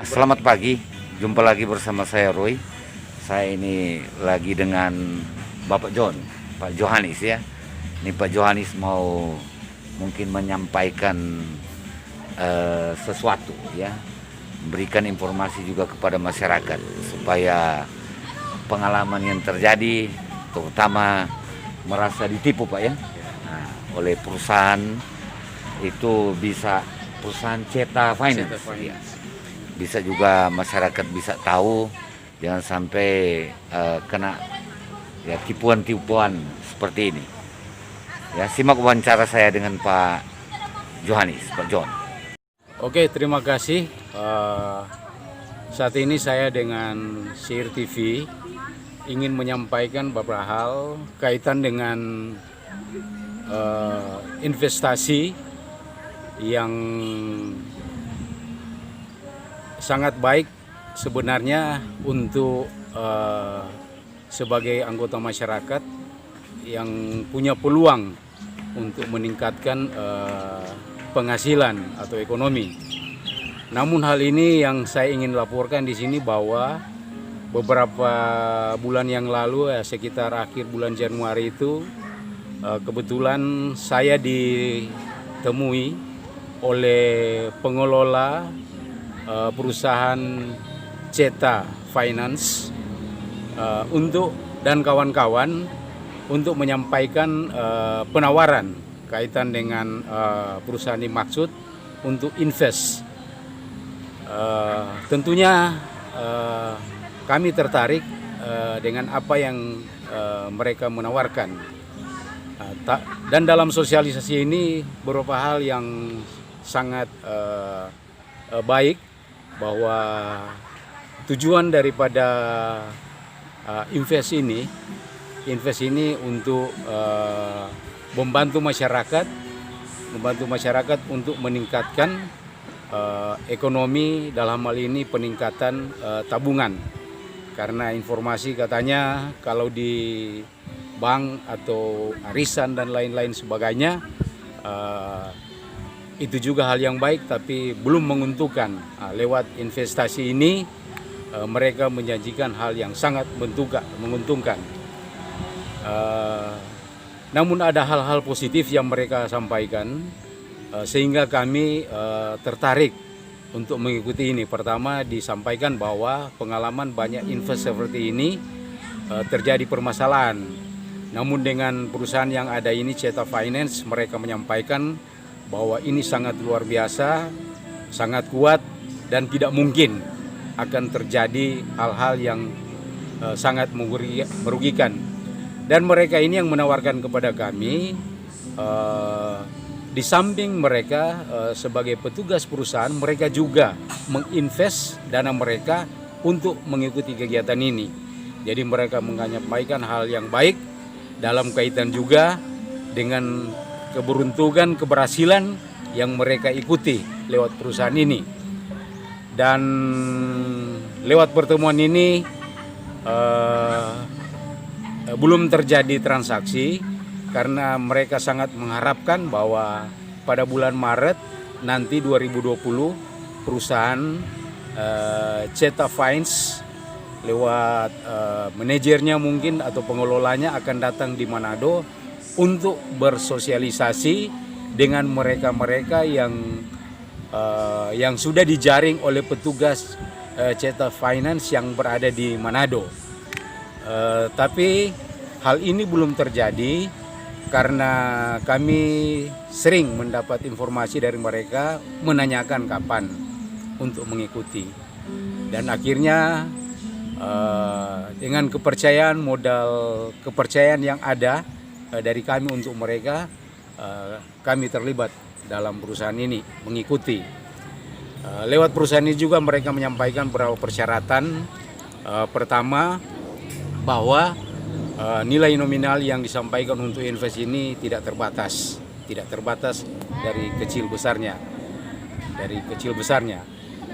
Selamat pagi, jumpa lagi bersama saya Roy. Saya ini lagi dengan Bapak John, Pak Johanis ya. Ini Pak Johanis mau mungkin menyampaikan sesuatu ya, memberikan informasi juga kepada masyarakat supaya pengalaman yang terjadi, terutama merasa ditipu Pak ya, nah, oleh perusahaan itu bisa perusahaan Ceta Finance. Ya. Bisa juga masyarakat bisa tahu, jangan sampai kena ya tipuan-tipuan seperti ini. Ya, simak wawancara saya dengan Pak Johanis, Pak John. Oke, terima kasih. Saat ini saya dengan Sir TV ingin menyampaikan beberapa hal kaitan dengan investasi yang sangat baik sebenarnya untuk sebagai anggota masyarakat yang punya peluang untuk meningkatkan penghasilan atau ekonomi. Namun hal ini yang saya ingin laporkan di sini bahwa beberapa bulan yang lalu sekitar akhir bulan Januari itu kebetulan saya ditemui oleh pengelola perusahaan Ceta Finance dan kawan-kawan untuk menyampaikan penawaran kaitan dengan perusahaan dimaksud untuk invest. Tentunya kami tertarik dengan apa yang mereka menawarkan. Dan dalam sosialisasi ini beberapa hal yang sangat baik, bahwa tujuan daripada invest ini untuk membantu masyarakat untuk meningkatkan ekonomi, dalam hal ini peningkatan tabungan. Karena informasi katanya kalau di bank atau arisan dan lain-lain sebagainya itu juga hal yang baik, tapi belum menguntungkan. Lewat investasi ini mereka menjanjikan hal yang sangat menguntungkan. Namun ada hal-hal positif yang mereka sampaikan sehingga kami tertarik untuk mengikuti ini. Pertama, disampaikan bahwa pengalaman banyak invest seperti ini terjadi permasalahan. Namun dengan perusahaan yang ada ini, Ceta Finance, mereka menyampaikan bahwa ini sangat luar biasa, sangat kuat, dan tidak mungkin akan terjadi hal-hal yang sangat merugikan. Dan mereka ini yang menawarkan kepada kami, di samping mereka sebagai petugas perusahaan, mereka juga menginvest dana mereka untuk mengikuti kegiatan ini. Jadi mereka menyampaikan hal yang baik dalam kaitan juga dengan keberuntungan, keberhasilan yang mereka ikuti lewat perusahaan ini. Dan lewat pertemuan ini belum terjadi transaksi, karena mereka sangat mengharapkan bahwa pada bulan Maret nanti 2020 perusahaan Ceta Finance lewat manajernya mungkin atau pengelolanya akan datang di Manado untuk bersosialisasi dengan mereka-mereka yang sudah dijaring oleh petugas Ceta Finance yang berada di Manado. Tapi hal ini belum terjadi karena kami sering mendapat informasi dari mereka menanyakan kapan untuk mengikuti. Dan akhirnya dengan modal kepercayaan yang ada dari kami untuk mereka, kami terlibat dalam perusahaan ini mengikuti. Lewat perusahaan ini juga mereka menyampaikan beberapa persyaratan. Pertama, bahwa nilai nominal yang disampaikan untuk invest ini tidak terbatas dari kecil besarnya.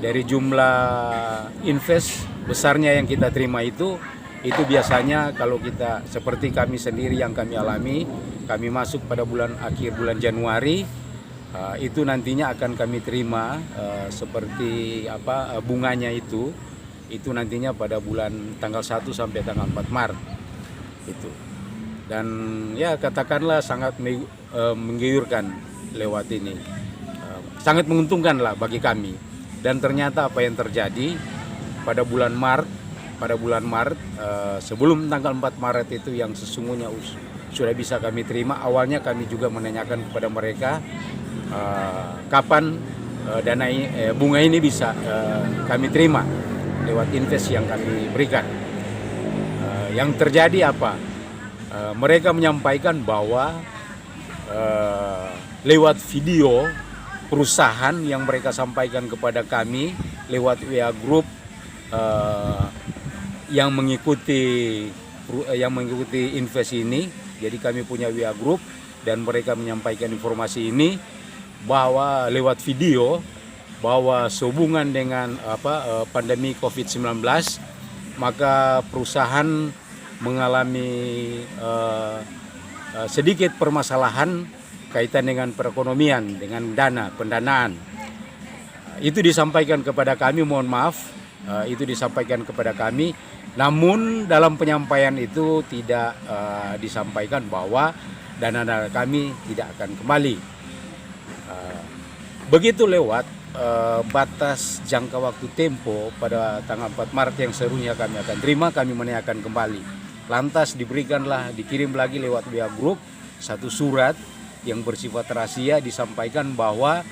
Dari jumlah invest besarnya yang kita terima itu biasanya kalau kita seperti kami sendiri yang kami alami, kami masuk pada akhir bulan Januari, Itu nantinya akan kami terima seperti bunganya itu nantinya pada bulan tanggal 1 sampai tanggal 4 Maret itu. Dan ya katakanlah sangat menggiurkan lewat ini, sangat menguntungkan lah bagi kami. Dan ternyata apa yang terjadi pada bulan Maret sebelum tanggal 4 Maret itu yang sesungguhnya sudah bisa kami terima. Awalnya kami juga menanyakan kepada mereka kapan dana bunga ini bisa kami terima lewat invest yang kami berikan. Yang terjadi apa? Mereka menyampaikan bahwa lewat video perusahaan yang mereka sampaikan kepada kami lewat WA Group yang mengikuti invest ini. Jadi kami punya WA Group dan mereka menyampaikan informasi ini bahwa lewat video bahwa sehubungan dengan pandemi COVID-19 maka perusahaan mengalami sedikit permasalahan kaitan dengan perekonomian, dengan pendanaan. Itu disampaikan kepada kami, mohon maaf, itu disampaikan kepada kami. Namun dalam penyampaian itu tidak disampaikan bahwa dana kami tidak akan kembali. Begitu lewat batas jangka waktu tempo pada tanggal 4 Maret yang seharusnya kami akan terima, kami menanyakan kembali. Lantas dikirim lagi lewat WA Group satu surat yang bersifat rahasia, disampaikan bahwa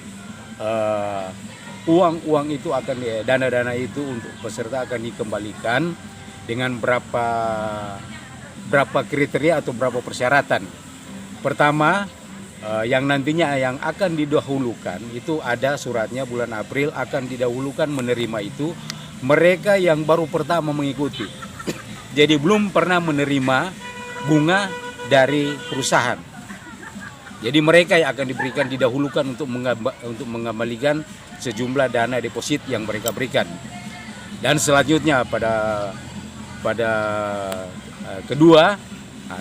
uang itu akan dana itu untuk peserta akan dikembalikan dengan berapa kriteria atau berapa persyaratan. Pertama, yang nantinya yang akan didahulukan itu ada suratnya bulan April akan didahulukan menerima itu mereka yang baru pertama mengikuti. Jadi belum pernah menerima bunga dari perusahaan. Jadi mereka yang akan diberikan didahulukan untuk mengembalikan sejumlah dana deposit yang mereka berikan. Dan selanjutnya pada kedua,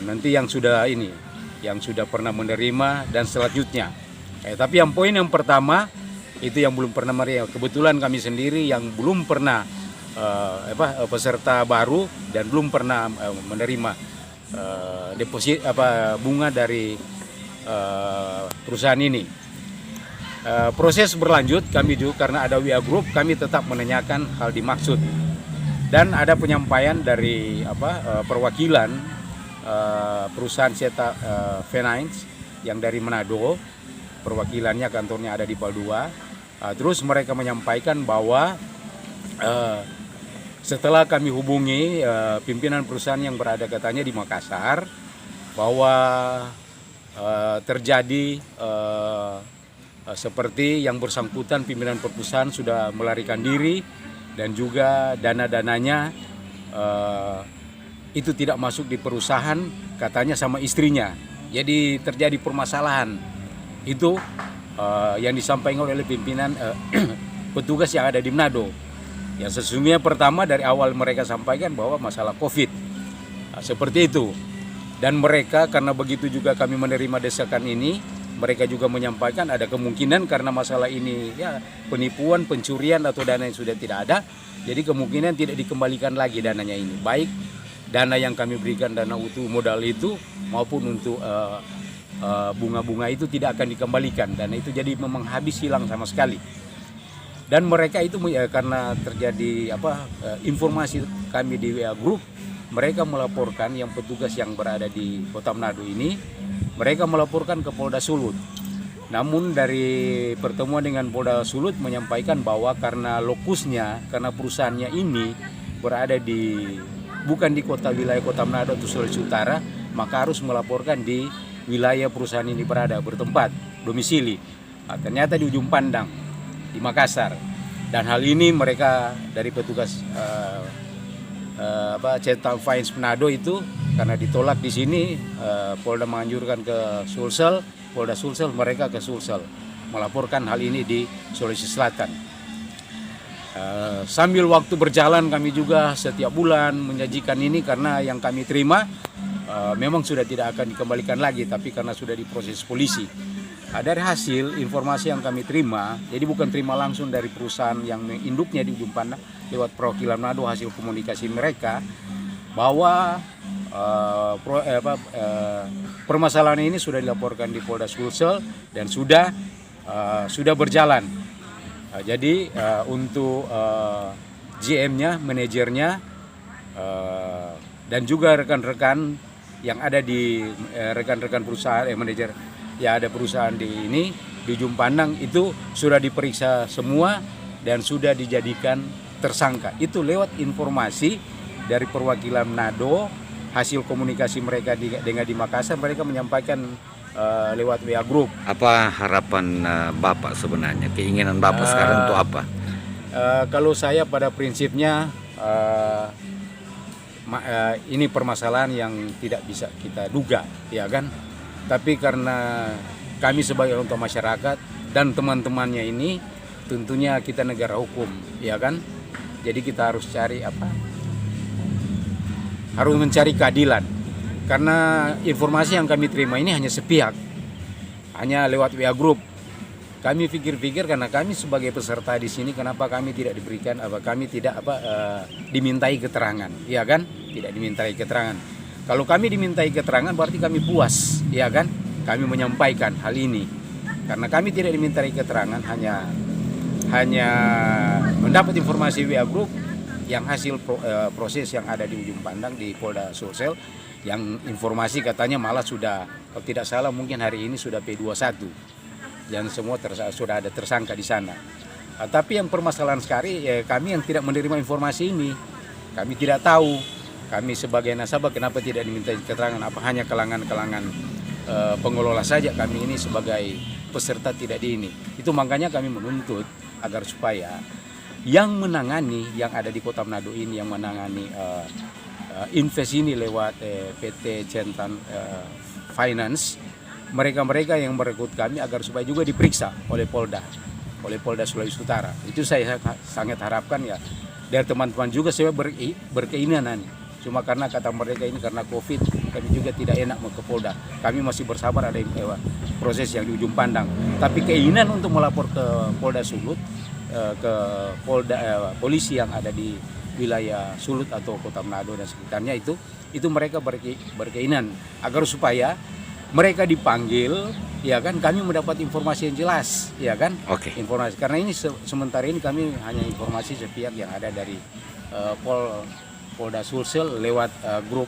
nanti yang sudah pernah menerima dan selanjutnya. Tapi yang poin yang pertama itu yang belum pernah menerima. Kebetulan kami sendiri yang belum pernah peserta baru dan belum pernah menerima deposit bunga dari perusahaan ini. Proses berlanjut, kami juga karena ada WA Group kami tetap menanyakan hal dimaksud dan ada penyampaian dari perwakilan perusahaan Seta Finance yang dari Manado, perwakilannya kantornya ada di Paldua. Terus mereka menyampaikan bahwa setelah kami hubungi pimpinan perusahaan yang berada katanya di Makassar bahwa terjadi seperti yang bersangkutan pimpinan perusahaan sudah melarikan diri dan juga dana-dananya itu tidak masuk di perusahaan katanya sama istrinya. Jadi terjadi permasalahan itu yang disampaikan oleh pimpinan petugas yang ada di Manado. Yang sesungguhnya pertama dari awal mereka sampaikan bahwa masalah COVID. Seperti itu. Dan mereka karena begitu juga kami menerima desakan ini, mereka juga menyampaikan ada kemungkinan karena masalah ini ya penipuan, pencurian atau dana yang sudah tidak ada, jadi kemungkinan tidak dikembalikan lagi dananya ini. Baik dana yang kami berikan, dana utuh modal itu maupun untuk bunga-bunga itu tidak akan dikembalikan. Dana itu jadi memang habis, hilang sama sekali. Dan mereka itu karena terjadi informasi kami di WA Group, mereka melaporkan yang petugas yang berada di Kota Manado ini, mereka melaporkan ke Polda Sulut. Namun dari pertemuan dengan Polda Sulut menyampaikan bahwa karena lokusnya, karena perusahaannya ini berada bukan di wilayah Kota Manado atau Sulawesi Utara, maka harus melaporkan di wilayah perusahaan ini bertempat domisili. Ternyata di ujung pandang di Makassar. Dan hal ini mereka dari petugas Seta Finance Manado itu karena ditolak di sini, Polda menganjurkan ke Sulsel, Polda Sulsel, mereka ke Sulsel melaporkan hal ini di Sulawesi Selatan. Sambil waktu berjalan kami juga setiap bulan menyajikan ini karena yang kami terima memang sudah tidak akan dikembalikan lagi, tapi karena sudah diproses polisi. Dari hasil informasi yang kami terima, jadi bukan terima langsung dari perusahaan yang induknya di Ujung Pandang, lewat perwakilan Manado hasil komunikasi mereka, bahwa permasalahan ini sudah dilaporkan di Polda Sulsel dan sudah berjalan. Jadi untuk GM-nya, manajernya, dan juga rekan-rekan yang ada di rekan-rekan perusahaan, manajer ya ada perusahaan di Ujung Pandang itu sudah diperiksa semua dan sudah dijadikan tersangka. Itu lewat informasi dari perwakilan Manado, hasil komunikasi mereka dengan di Makassar, mereka menyampaikan lewat WA Group. Apa harapan Bapak sebenarnya? Keinginan Bapak sekarang untuk apa? Kalau saya pada prinsipnya ini permasalahan yang tidak bisa kita duga, ya kan? Tapi karena kami sebagai untuk masyarakat dan teman-temannya ini, tentunya kita negara hukum, ya kan? Jadi kita harus cari harus mencari keadilan. Karena informasi yang kami terima ini hanya sepihak, hanya lewat WA Group. Kami pikir-pikir karena kami sebagai peserta di sini, kenapa kami tidak diberikan kami tidak dimintai keterangan, ya kan? Tidak dimintai keterangan. Kalau kami dimintai keterangan berarti kami puas, ya kan? Kami menyampaikan hal ini. Karena kami tidak dimintai keterangan, hanya mendapat informasi via grup yang hasil proses yang ada di Ujung Pandang di Polda Sulsel, yang informasi katanya malah sudah, kalau tidak salah mungkin hari ini sudah P21 dan semua sudah ada tersangka di sana. Tapi yang permasalahan sekali kami yang tidak menerima informasi ini, kami tidak tahu. Kami sebagai nasabah kenapa tidak diminta keterangan, apa hanya kalangan-kalangan pengelola saja, kami ini sebagai peserta tidak di ini. Itu makanya kami menuntut agar supaya yang menangani, yang ada di Kota Manado ini, yang menangani invest ini lewat PT Centan Finance, mereka-mereka yang merekrut kami agar supaya juga diperiksa oleh Polda Sulawesi Utara. Itu saya sangat harapkan ya, dari teman-teman juga saya berkeinginan. Cuma karena kata mereka ini karena COVID, kami juga tidak enak mau ke Polda. Kami masih bersabar ada proses yang di Ujung Pandang. Tapi keinginan untuk melapor ke Polda Sulut, ke polisi yang ada di wilayah Sulut atau Kota Manado dan sekitarnya itu mereka berkeinginan agar supaya mereka dipanggil, ya kan? Kami mendapat informasi yang jelas, ya kan? Oke. Informasi karena ini sementara ini kami hanya informasi sepihak yang ada dari Polda Sulsel lewat grup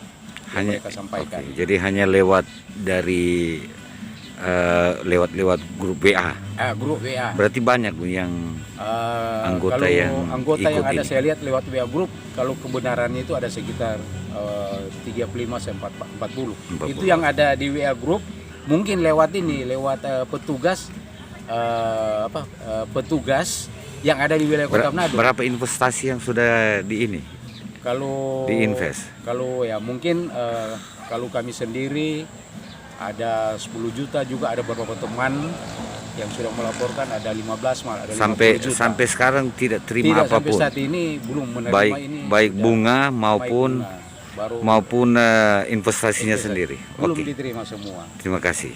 yang mereka sampaikan. Okay. Jadi hanya lewat dari lewat grup WA. Grup WA. Berarti banyak yang anggota yang ada saya lihat lewat WA grup, kalau kebenarannya itu ada sekitar 35 sampai 40. Itu yang ada di WA grup, mungkin lewat petugas petugas yang ada di wilayah Kota Manado. Berapa investasi yang sudah Kalau diinvest? Kalau ya mungkin kalau kami sendiri ada 10 juta, juga ada beberapa teman yang sudah melaporkan ada 15 malah ada 50 juta. Sampai sekarang tidak terima apapun. Sampai saat ini belum menerima baik bunga maupun investasinya sendiri. belum diterima semua. Terima kasih.